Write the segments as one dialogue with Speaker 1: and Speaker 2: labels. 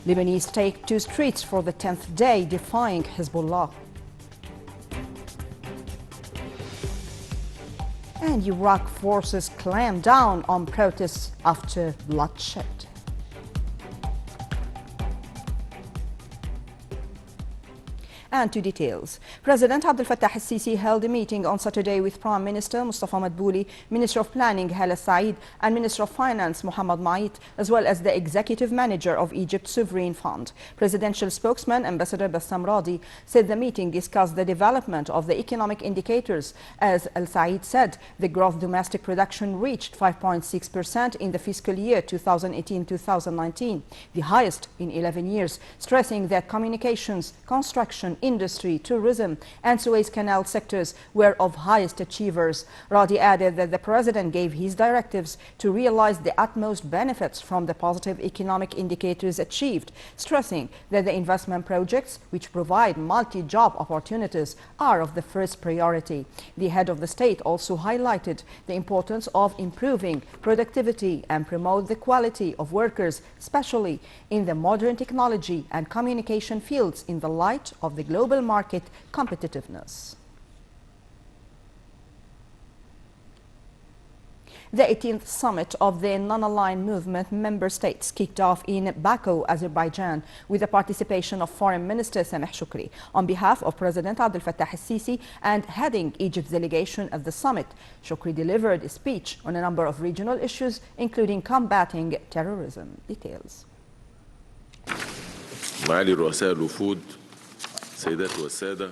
Speaker 1: Lebanese take to streets for the 10th day defying Hezbollah. And Iraq forces clamp down on protests after bloodshed. And to details. President Abdel Fattah al-Sisi held a meeting on Saturday with Prime Minister Mustafa Madbouli, Minister of Planning Hala Said, and Minister of Finance Mohammed Mait, as well as the Executive Manager of Egypt's Sovereign Fund. Presidential spokesman Ambassador Bassam Radi said the meeting discussed the development of the economic indicators. As Al-Said said, the gross domestic production reached 5.6% in the fiscal year 2018-2019, the highest in 11 years, stressing that communications, construction, industry, tourism and Suez Canal sectors were of highest achievers. Radi added that the president gave his directives to realize the utmost benefits from the positive economic indicators achieved, stressing that the investment projects which provide multi-job opportunities are of the first priority. The head of the state also highlighted the importance of improving productivity and promote the quality of workers, especially in the modern technology and communication fields in the light of the global market competitiveness. The 18th summit of the non-aligned movement member states kicked off in Baku, Azerbaijan, with the participation of Foreign Minister Sameh Shoukry. On behalf of President Abdel Fattah al-Sisi and heading Egypt's delegation at the summit, Shoukry delivered a speech on a number of regional issues, including combating terrorism. Details.
Speaker 2: معالي رؤساء الوفود السيدات والسادة،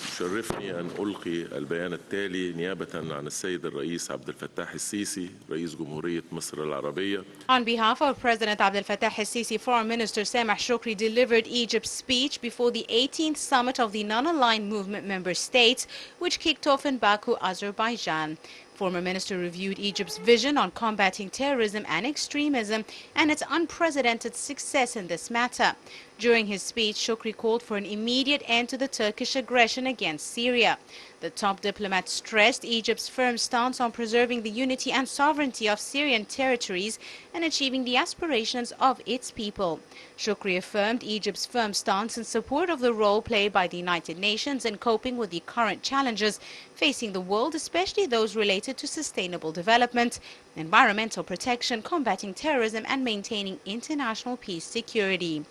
Speaker 2: يشرفني أن ألقي البيان التالي نيابة عن السيد الرئيس عبد الفتاح السيسي رئيس جمهورية مصر العربية.
Speaker 3: On behalf of President Abdel Fattah al-Sisi, Foreign Minister Sameh Shoukry delivered Egypt's speech before the 18th summit of the non-aligned movement member states, which kicked off in Baku, Azerbaijan. Former minister reviewed Egypt's vision on combating terrorism and extremism and its unprecedented success in this matter. During his speech, Shoukry called for an immediate end to the Turkish aggression against Syria. The top diplomat stressed Egypt's firm stance on preserving the unity and sovereignty of Syrian territories and achieving the aspirations of its people. Shoukry affirmed Egypt's firm stance in support of the role played by the United Nations in coping with the current challenges facing the world, especially those related to sustainable development, environmental protection, combating terrorism, and maintaining international peace security.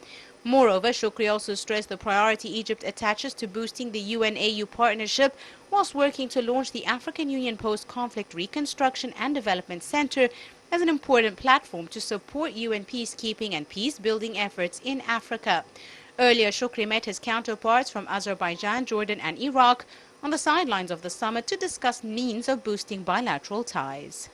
Speaker 3: Moreover, Shoukry also stressed the priority Egypt attaches to boosting the UN-AU partnership whilst working to launch the African Union Post-Conflict Reconstruction and Development Center as an important platform to support UN peacekeeping and peace-building efforts in Africa. Earlier, Shoukry met his counterparts from Azerbaijan, Jordan and Iraq on the sidelines of the summit to discuss means of boosting bilateral ties.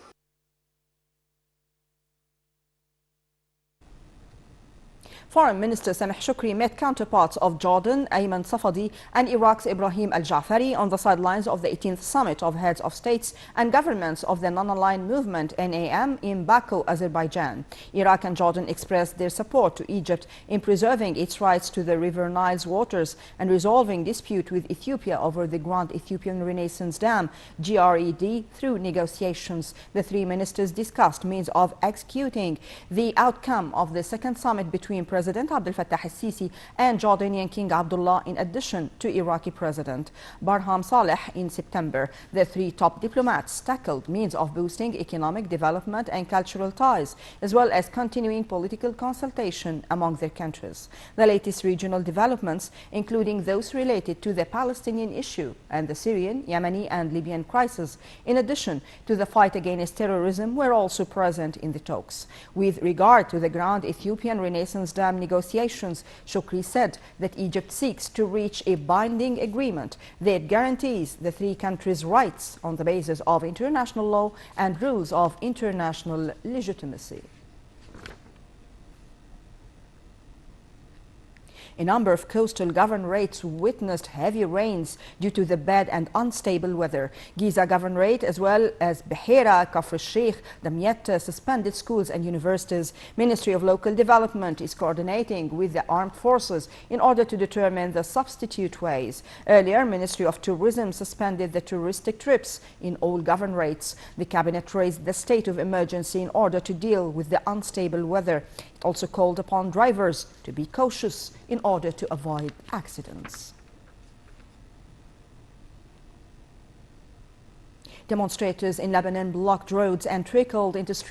Speaker 1: Foreign Minister Sameh Shoukry met counterparts of Jordan, Ayman Safadi, and Iraq's Ibrahim al-Jafari on the sidelines of the 18th summit of heads of states and governments of the non-aligned movement NAM in Baku, Azerbaijan. Iraq and Jordan expressed their support to Egypt in preserving its rights to the River Nile's waters and resolving dispute with Ethiopia over the Grand Ethiopian Renaissance Dam, GRED, through negotiations. The three ministers discussed means of executing the outcome of the second summit between President Abdel Fattah al-Sisi and Jordanian King Abdullah, in addition to Iraqi President Barham Saleh in September. The three top diplomats tackled means of boosting economic development and cultural ties, as well as continuing political consultation among their countries. The latest regional developments, including those related to the Palestinian issue and the Syrian, Yemeni and Libyan crisis, in addition to the fight against terrorism, were also present in the talks. With regard to the Grand Ethiopian Renaissance Dam negotiations, Shoukry said that Egypt seeks to reach a binding agreement that guarantees the three countries' rights on the basis of international law and rules of international legitimacy. A number of coastal governorates witnessed heavy rains due to the bad and unstable weather. Giza Governorate, as well as Beheira, Kafr al-Sheikh, Damietta suspended schools and universities. Ministry of Local Development is coordinating with the armed forces in order to determine the substitute ways. Earlier, Ministry of Tourism suspended the touristic trips in all governorates. The cabinet raised the state of emergency in order to deal with the unstable weather. It also called upon drivers to be cautious in order to avoid accidents. Demonstrators in Lebanon blocked roads and trickled into streets